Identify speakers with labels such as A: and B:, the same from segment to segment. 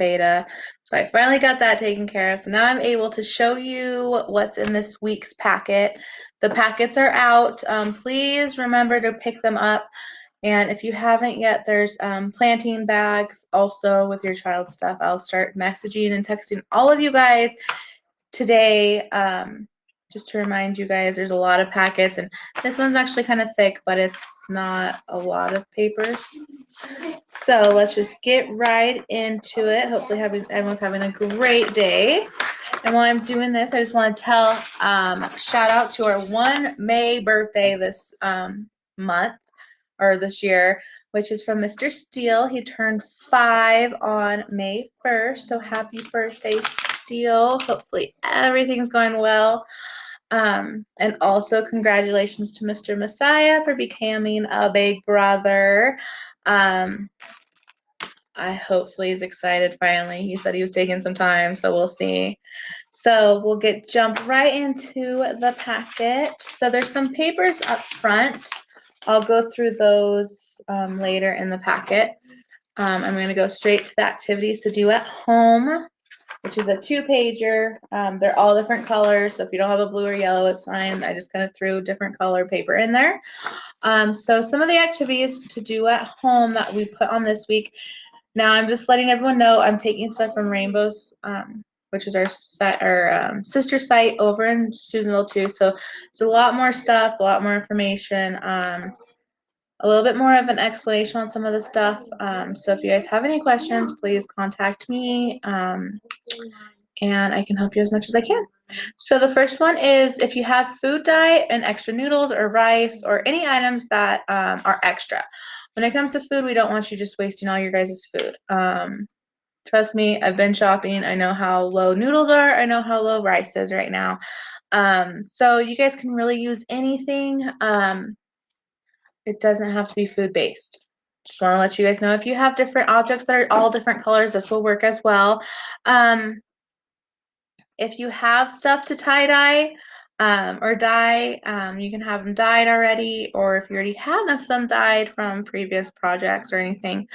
A: beta. So I finally got that taken care of. So now I'm able to show you what's in this week's packet. The packets are out. Please remember to pick them up. And if you haven't yet, there's planting bags also with your child stuff. I'll start messaging and texting all of you guys today, just to remind you guys, there's a lot of packets, and this one's actually kind of thick, but it's not a lot of papers. So let's just get right into it. Hopefully everyone's having a great day. And while I'm doing this, I just want to tell, shout out to our 1 May birthday this month, or this year, which is from Mr. Steele. He turned 5 on May 1st, so happy birthday, Steele. Hopefully everything's going well. And also congratulations to Mr. Messiah for becoming a big brother. I hopefully he's excited finally. He said he was taking some time, so we'll see. So we'll jump right into the packet. So there's some papers up front. I'll go through those later in the packet. I'm going to go straight to the activities to do at home, which is a 2-pager. They're all different colors, so if you don't have a blue or yellow, it's fine. I just kind of threw different color paper in there. So some of the activities to do at home that we put on this week. Now I'm just letting everyone know I'm taking stuff from Rainbows, which is our sister site over in Susanville too. So there's a lot more stuff, a lot more information, a little bit more of an explanation on some of the stuff. So if you guys have any questions, please contact me, and I can help you as much as I can. So the first one is if you have food dye and extra noodles or rice or any items that are extra. When it comes to food, we don't want you just wasting all your guys' food. Trust me, I've been shopping. I know how low noodles are. I know how low rice is right now. So you guys can really use anything. It doesn't have to be food-based. Just want to let you guys know if you have different objects that are all different colors, this will work as well. If you have stuff to tie-dye or dye, you can have them dyed already, or if you already have some dyed from previous projects or anything,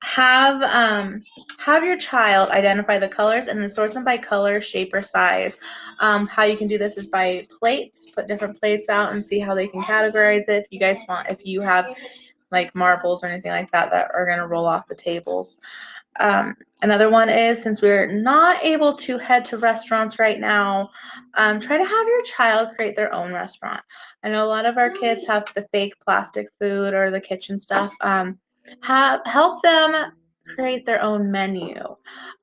A: have your child identify the colors and then sort them by color, shape, or size. How you can do this is by plates. Put different plates out and see how they can categorize it. If you have like marbles or anything like that that are going to roll off the tables. Another one is, since we're not able to head to restaurants right now, try to have your child create their own restaurant. I know a lot of our kids have the fake plastic food or the kitchen stuff. Help them create their own menu.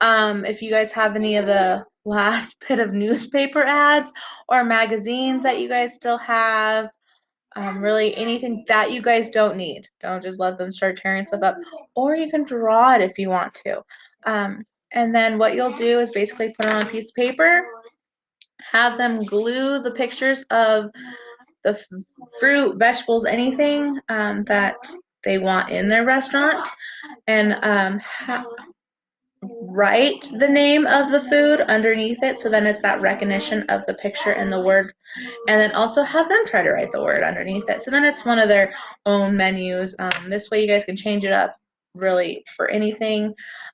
A: If you guys have any of the last bit of newspaper ads or magazines that you guys still have, really anything that you guys don't need. Don't just let them start tearing stuff up. Or you can draw it if you want to. And then what you'll do is basically put it on a piece of paper, have them glue the pictures of the fruit, vegetables, anything that they want in their restaurant, and write the name of the food underneath it, so then it's that recognition of the picture and the word, and then also have them try to write the word underneath it, so then it's one of their own menus. This way you guys can change it up really for anything.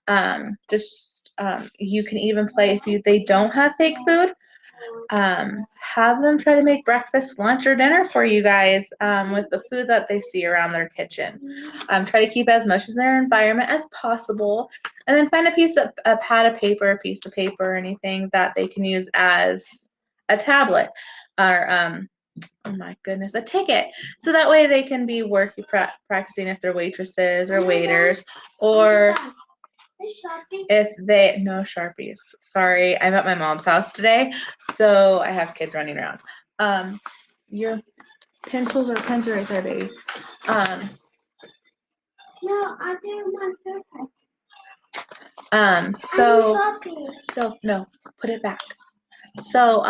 A: You can even play if they don't have fake food, have them try to make breakfast, lunch, or dinner for you guys with the food that they see around their kitchen. Try to keep as much in their environment as possible, and then find a pad of paper, a piece of paper, or anything that they can use as a tablet, or oh my goodness, a ticket. So that way they can be practicing if they're waitresses or waiters, or no Sharpies. Sorry, I'm at my mom's house today, so I have kids running around. Your pencils or pens are right there, baby. No, I didn't want to. So no, put it back. So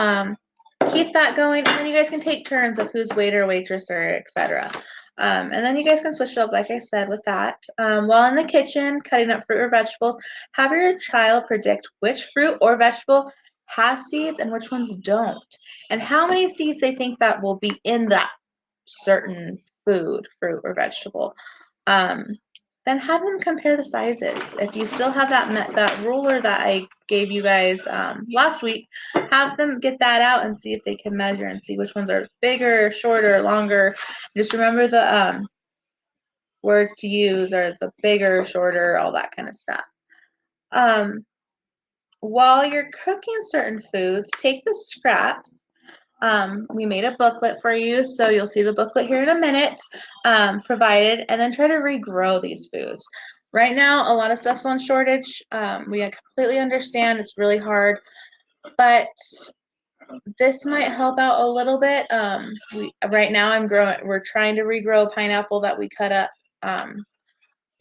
A: keep that going, and then you guys can take turns of who's waiter, waitress, or etc. And then you guys can switch it up, like I said, with that. While in the kitchen, cutting up fruit or vegetables, have your child predict which fruit or vegetable has seeds and which ones don't, and how many seeds they think that will be in that certain food, fruit, or vegetable. then have them compare the sizes. If you still have that ruler that I gave you guys last week, have them get that out and see if they can measure and see which ones are bigger, shorter, longer. Just remember the words to use are the bigger, shorter, all that kind of stuff. While you're cooking certain foods, take the scraps. We made a booklet for you, so you'll see the booklet here in a minute, provided, and then try to regrow these foods. Right now, a lot of stuff's on shortage. We completely understand it's really hard, but this might help out a little bit. Right now we're trying to regrow pineapple that we cut up.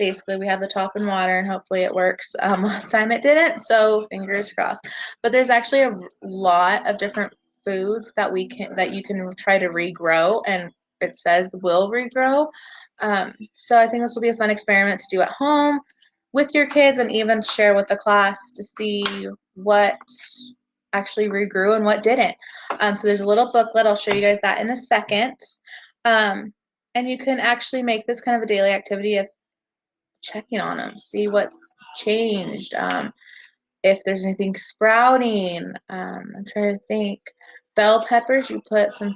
A: Basically, we have the top in water and hopefully it works. Last time it didn't, so fingers crossed. But there's actually a lot of different foods that you can try to regrow, and it says will regrow. So I think this will be a fun experiment to do at home with your kids and even share with the class to see what actually regrew and what didn't. So there's a little booklet. I'll show you guys that in a second. And you can actually make this kind of a daily activity of checking on them, see what's changed, if there's anything sprouting. I'm trying to think. Bell peppers, you put some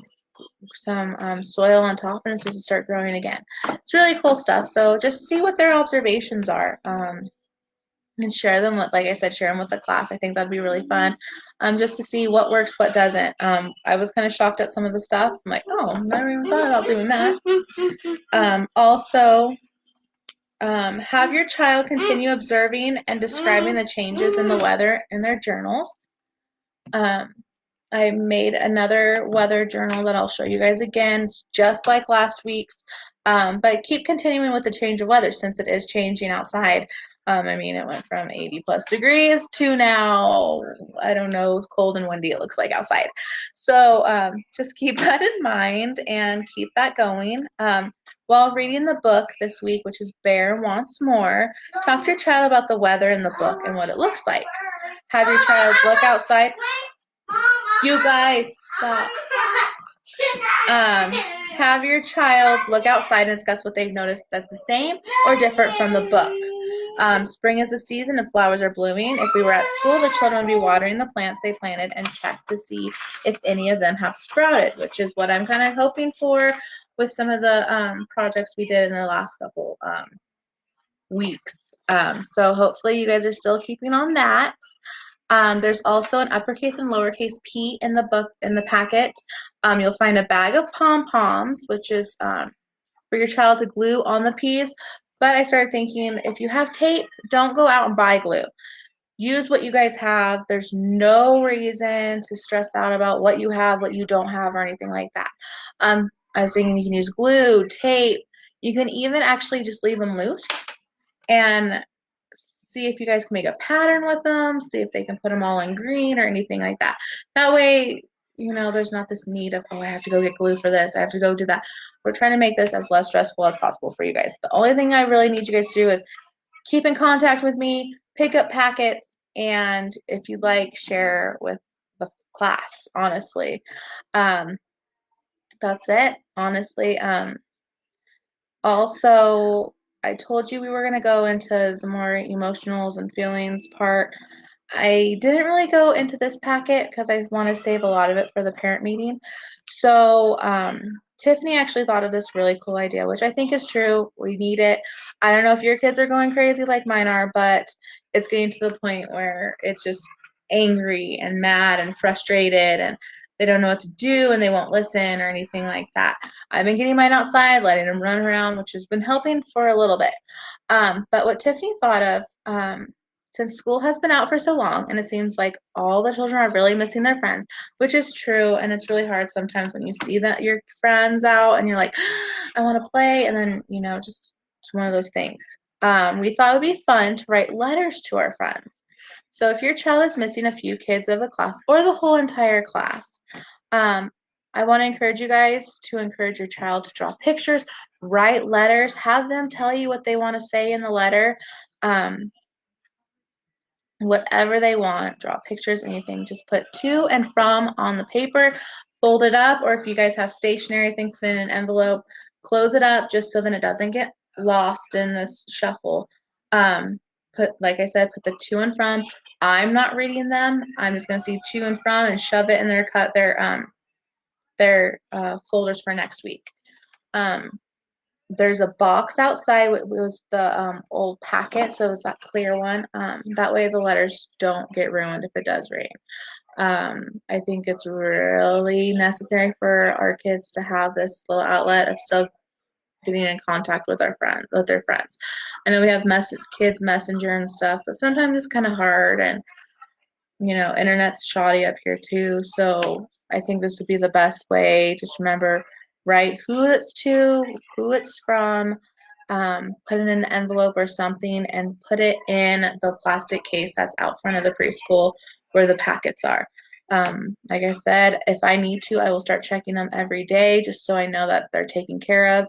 A: soil on top and it's supposed to start growing again. It's really cool stuff. So just see what their observations are. And share them with, like I said, share them with the class. I think that'd be really fun, just to see what works, what doesn't. I was kind of shocked at some of the stuff. I'm like, oh, never even thought about doing that. Also, have your child continue observing and describing the changes in the weather in their journals. I made another weather journal that I'll show you guys again. It's just like last week's, but keep continuing with the change of weather since it is changing outside. I mean, it went from 80 plus degrees to now, I don't know, cold and windy it looks like outside. So just keep that in mind and keep that going. While reading the book this week, which is Bear Wants More, talk to your child about the weather in the book and what it looks like. Have your child look outside. You guys, stop. Have your child look outside and discuss what they've noticed that's the same or different from the book. Spring is the season and flowers are blooming. If we were at school, the children would be watering the plants they planted and check to see if any of them have sprouted, which is what I'm kind of hoping for with some of the projects we did in the last couple weeks. So hopefully you guys are still keeping on that. There's also an uppercase and lowercase p in the book, in the packet. You'll find a bag of pom-poms, which is for your child to glue on the peas. But I started thinking, if you have tape, don't go out and buy glue. Use what you guys have. There's no reason to stress out about what you have, what you don't have, or anything like that. I was thinking you can use glue, tape. You can even actually just leave them loose and see if you guys can make a pattern with them, see if they can put them all in green or anything like that. That way, there's not this need of, oh, I have to go get glue for this, I have to go do that. We're trying to make this as less stressful as possible for you guys. The only thing I really need you guys to do is keep in contact with me, pick up packets, and if you'd like, share with the class, honestly. That's it, honestly. Also, I told you we were going to go into the more emotionals and feelings part. I didn't really go into this packet because I want to save a lot of it for the parent meeting. So Tiffany actually thought of this really cool idea, which I think is true. We need it. I don't know if your kids are going crazy like mine are, but it's getting to the point where it's just angry and mad and frustrated and they don't know what to do and they won't listen or anything like that. I've been getting mine outside, letting them run around, which has been helping for a little bit. But what Tiffany thought of, since school has been out for so long and it seems like all the children are really missing their friends, which is true, and it's really hard sometimes when you see that your friends out and you're like, I want to play, and then just it's one of those things. We thought it would be fun to write letters to our friends. So if your child is missing a few kids of the class or the whole entire class, I want to encourage you guys to encourage your child to draw pictures, write letters, have them tell you what they want to say in the letter. Whatever they want, draw pictures, anything. Just put to and from on the paper, fold it up, or if you guys have stationery thing, put it in an envelope, close it up just so then it doesn't get lost in this shuffle. Like I said, put the to and from. I'm not reading them. I'm just gonna see to and from and shove it in their folders for next week. There's a box outside. It was the old packet, so it's that clear one. That way the letters don't get ruined if it does rain. I think it's really necessary for our kids to have this little outlet of still getting in contact with their friends. I know we have kids messenger and stuff, but sometimes it's kind of hard, and internet's shoddy up here too. So I think this would be the best way. Just remember, write who it's to, who it's from, put it in an envelope or something, and put it in the plastic case that's out front of the preschool where the packets are. Like I said, if I need to, I will start checking them every day just so I know that they're taken care of.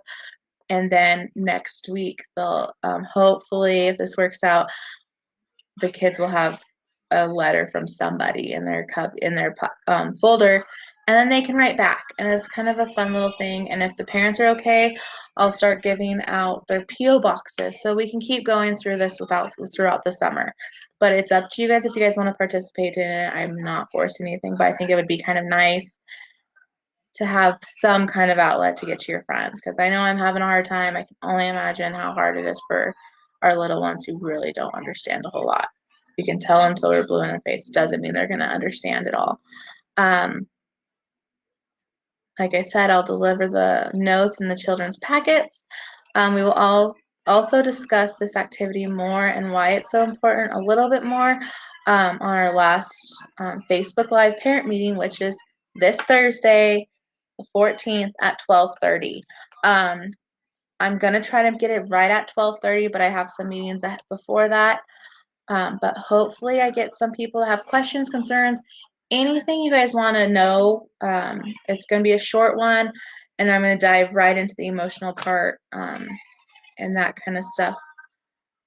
A: And then next week, they'll hopefully, if this works out, the kids will have a letter from somebody in their folder, and then they can write back, and it's kind of a fun little thing. And if the parents are okay, I'll start giving out their PO boxes so we can keep going through this throughout the summer. But it's up to you guys if you guys want to participate in it. I'm not forcing anything, but I think it would be kind of nice to have some kind of outlet to get to your friends, because I know I'm having a hard time. I can only imagine how hard it is for our little ones who really don't understand a whole lot. You can tell them till they're blue in the face. Doesn't mean they're going to understand it all. Um, like I said, I'll deliver the notes in the children's packets. We will also discuss this activity more and why it's so important a little bit more on our last Facebook Live parent meeting, which is this Thursday, the 14th at 12:30. I'm gonna try to get it right at 12:30, but I have some meetings before that. But hopefully I get some people that have questions, concerns, anything you guys want to know. It's going to be a short one, and I'm going to dive right into the emotional part and that kind of stuff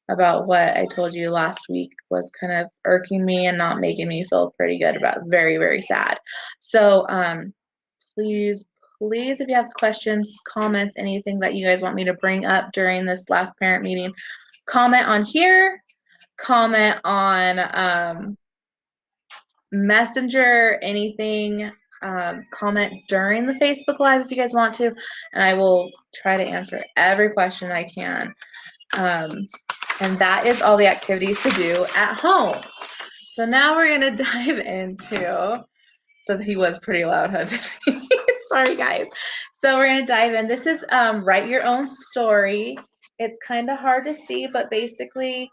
A: about what I told you last week was kind of irking me and not making me feel pretty good about. It's very, very sad. So please, please, if you have questions, comments, anything that you guys want me to bring up during this last parent meeting, comment on here, comment on Messenger, anything, comment during the Facebook Live if you guys want to, and I will try to answer every question I can. And that is all the activities to do at home. So now we're going to dive into, so he was pretty loud, huh, Tiffany? Sorry, guys. So we're going to dive in. This is write your own story. It's kind of hard to see, but basically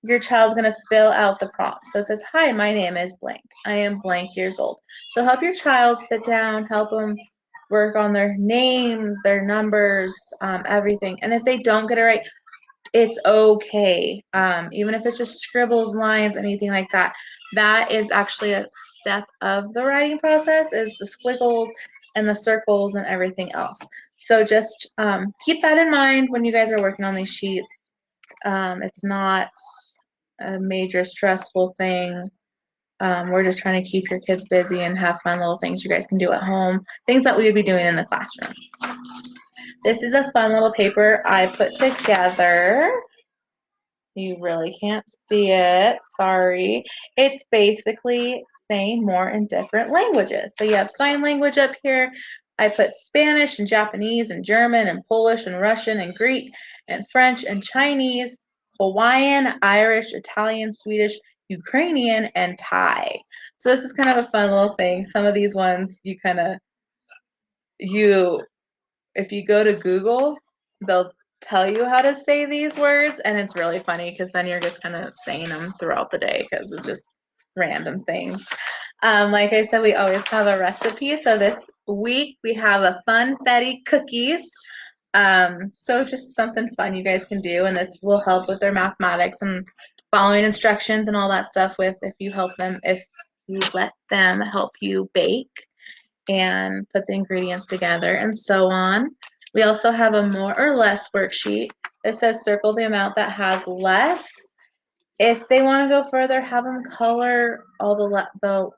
A: your child's going to fill out the prompt. So it says, hi, my name is blank. I am blank years old. So help your child sit down, help them work on their names, their numbers, everything. And if they don't get it right, it's okay. Even if it's just scribbles, lines, anything like that. That is actually a step of the writing process, is the squiggles and the circles and everything else. So just keep that in mind when you guys are working on these sheets. It's not a major stressful thing. We're just trying to keep your kids busy and have fun little things you guys can do at home, things that we would be doing in the classroom. This is a fun little paper I put together. You really can't see it, sorry. It's basically saying more in different languages. So you have sign language up here. I put Spanish and Japanese and German and Polish and Russian and Greek and French and Chinese, Hawaiian, Irish, Italian, Swedish, Ukrainian, and Thai. So this is kind of a fun little thing. Some of these ones if you go to Google, they'll tell you how to say these words, and it's really funny because then you're just kind of saying them throughout the day because it's just random things. Like I said, we always have a recipe. So this week we have a funfetti cookies. So just something fun you guys can do, and this will help with their mathematics and following instructions and all that stuff with if you let them help you bake and put the ingredients together and so on. We also have a more or less worksheet that says circle the amount that has less. If they want to go further, have them color all the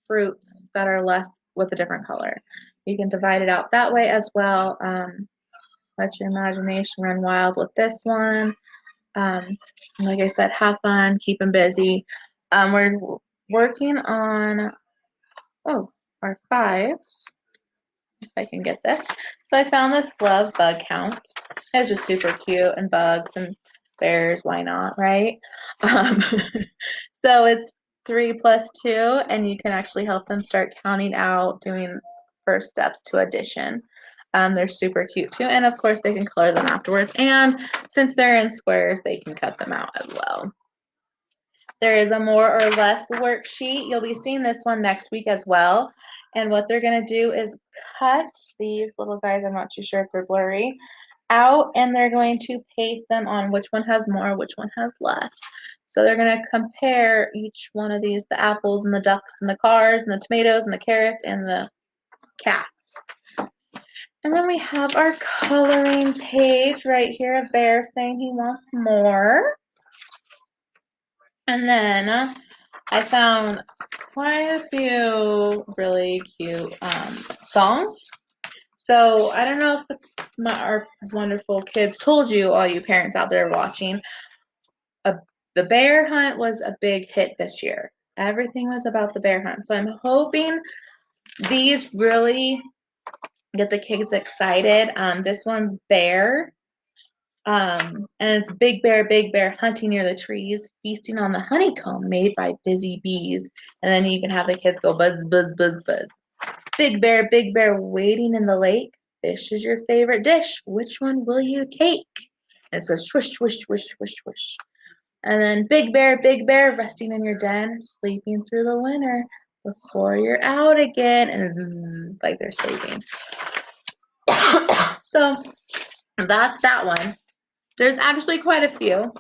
A: fruits that are less with a different color. You can divide it out that way as well. let your imagination run wild with this one. Like I said, have fun, keep them busy. We're working on, our fives, if I can get this. So I found this glove bug count. It's just super cute, and bugs and bears, why not, right? Um, so it's 3 plus 2, and you can actually help them start counting out, doing first steps to addition. They're super cute too, and of course they can color them afterwards, and since they're in squares, they can cut them out as well. There is a more or less worksheet. You'll be seeing this one next week as well. And what they're going to do is cut these little guys, I'm not too sure if they're blurry, out, and they're going to paste them on which one has more, which one has less. So they're going to compare each one of these, the apples and the ducks and the cars and the tomatoes and the carrots and the cats. And then we have our coloring page right here, a bear saying he wants more. And then I found quite a few really cute songs. So I don't know if our wonderful kids told you, all you parents out there watching, the bear hunt was a big hit this year. Everything was about the bear hunt. So I'm hoping these really get the kids excited. This one's bear. And it's big bear hunting near the trees, feasting on the honeycomb made by busy bees. And then you can have the kids go buzz, buzz, buzz, buzz. Big bear wading in the lake. Fish is your favorite dish. Which one will you take? And it says swish, swish, swish, swish, swish. And then big bear resting in your den, sleeping through the winter before you're out again. And it's like they're sleeping. So that's that one. There's actually quite a few.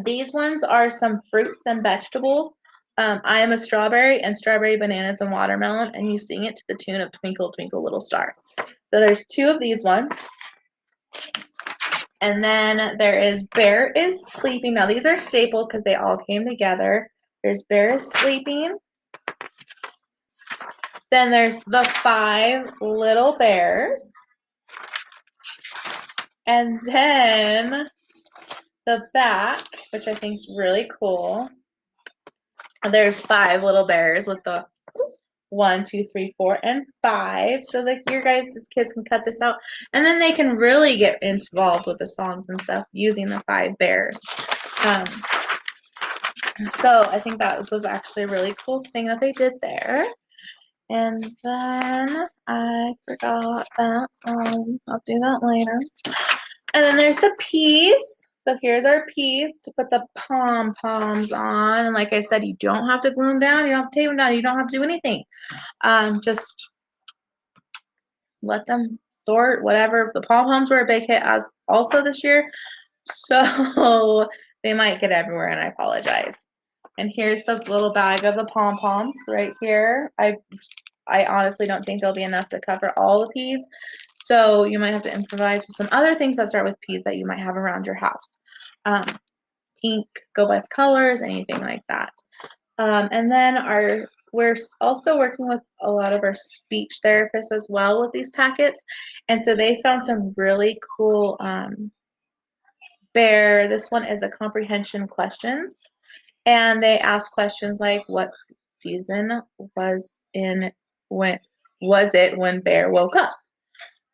A: These ones are some fruits and vegetables. I am a strawberry, and strawberry, bananas, and watermelon, and you sing it to the tune of Twinkle, Twinkle, Little Star. So there's 2 of these ones. And then there is Bear is Sleeping. Now these are stapled because they all came together. There's Bear is Sleeping. Then there's the 5 Little Bears. And then the back, which I think is really cool. There's 5 little bears with the 1, 2, 3, 4, and 5. So like your guys' kids can cut this out, and then they can really get involved with the songs and stuff using the 5 bears. So I think that was actually a really cool thing that they did there. And then I forgot that. I'll do that later. And then there's the peas. So here's our peas to put the pom-poms on. And like I said, you don't have to glue them down. You don't have to tape them down. You don't have to do anything. Just let them sort, whatever. The pom-poms were a big hit as also this year. So they might get everywhere, and I apologize. And here's the little bag of the pom-poms right here. I honestly don't think there'll be enough to cover all the peas. So you might have to improvise with some other things that start with peas that you might have around your house. Pink, go by the colors, anything like that. And then we're also working with a lot of our speech therapists as well with these packets. And so they found some really cool this one is a comprehension questions. And they ask questions like, what season was it when Bear woke up?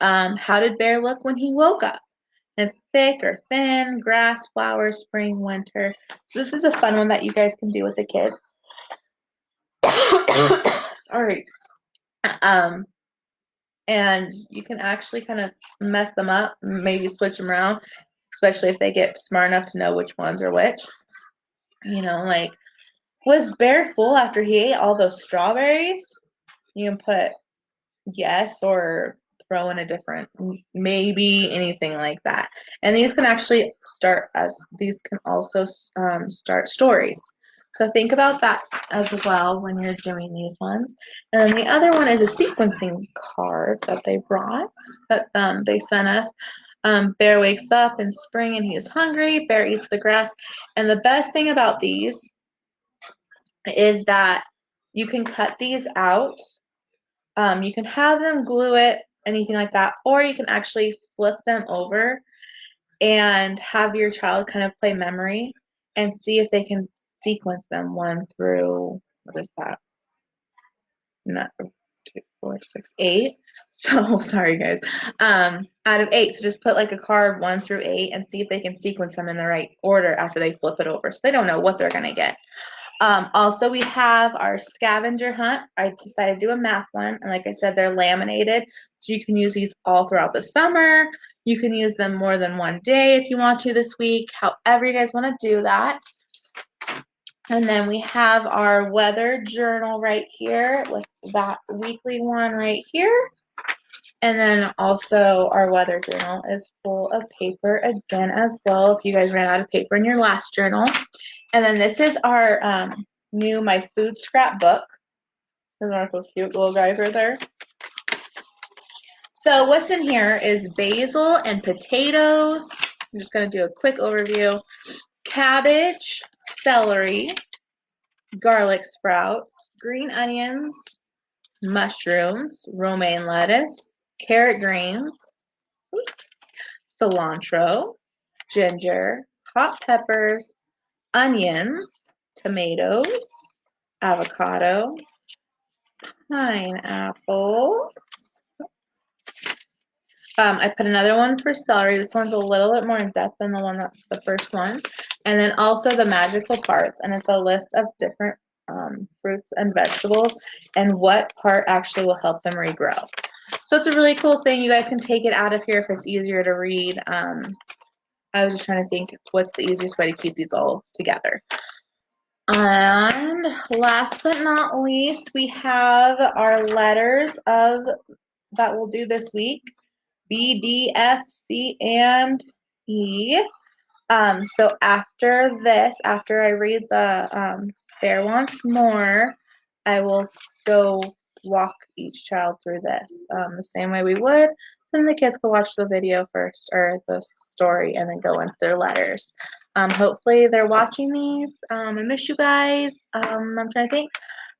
A: How did Bear look when he woke up? And it's thick or thin, grass, flowers, spring, winter. So this is a fun one that you guys can do with the kids. Sorry. And you can actually kind of mess them up, maybe switch them around, especially if they get smart enough to know which ones are which. Like, was Bear full after he ate all those strawberries? You can put yes or throw in a different, maybe, anything like that. And these can actually these can also start stories. So think about that as well when you're doing these ones. And then the other one is a sequencing card that they brought, that they sent us. Bear wakes up in spring and he is hungry. Bear eats the grass. And the best thing about these is that you can cut these out. You can have them glue it anything like that. Or you can actually flip them over and have your child kind of play memory and see if they can sequence them 1 through, what is that? Not 2, 4, 6, 8. So sorry guys. Out of 8, so just put like a card 1 through 8 and see if they can sequence them in the right order after they flip it over. So they don't know what they're gonna get. Also, we have our scavenger hunt. I decided to do a math one, and like I said, they're laminated, so you can use these all throughout the summer. You can use them more than one day if you want to this week, however you guys want to do that. And then we have our weather journal right here with that weekly one right here. And then also our weather journal is full of paper again as well if you guys ran out of paper in your last journal. And then this is our new My Food Scrap book. Those are those cute little guys right there. So what's in here is basil and potatoes. I'm just going to do a quick overview. Cabbage, celery, garlic sprouts, green onions, mushrooms, romaine lettuce, carrot greens, cilantro, ginger, hot peppers, onions, tomatoes, avocado, pineapple. I put another one for celery. This one's a little bit more in depth than the first one. And then also the magical parts, and it's a list of different fruits and vegetables and what part actually will help them regrow. So it's a really cool thing. You guys can take it out of here if it's easier to read. I was just trying to think what's the easiest way to keep these all together. And last but not least, we have our letters of that we'll do this week. B, D, F, C, and E. So after this, after I read the Bear Wants More, I will go walk each child through this the same way we would. Then the kids can watch the video first or the story and then go into their letters. Hopefully they're watching these. I miss you guys. I'm trying to think.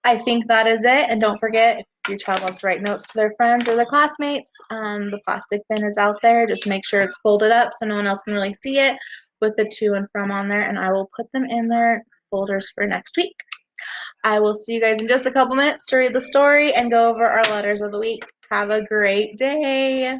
A: I think that is it. And don't forget, if your child wants to write notes to their friends or their classmates, the plastic bin is out there. Just make sure it's folded up so no one else can really see it with the to and from on there. And I will put them in their folders for next week. I will see you guys in just a couple minutes to read the story and go over our letters of the week. Have a great day.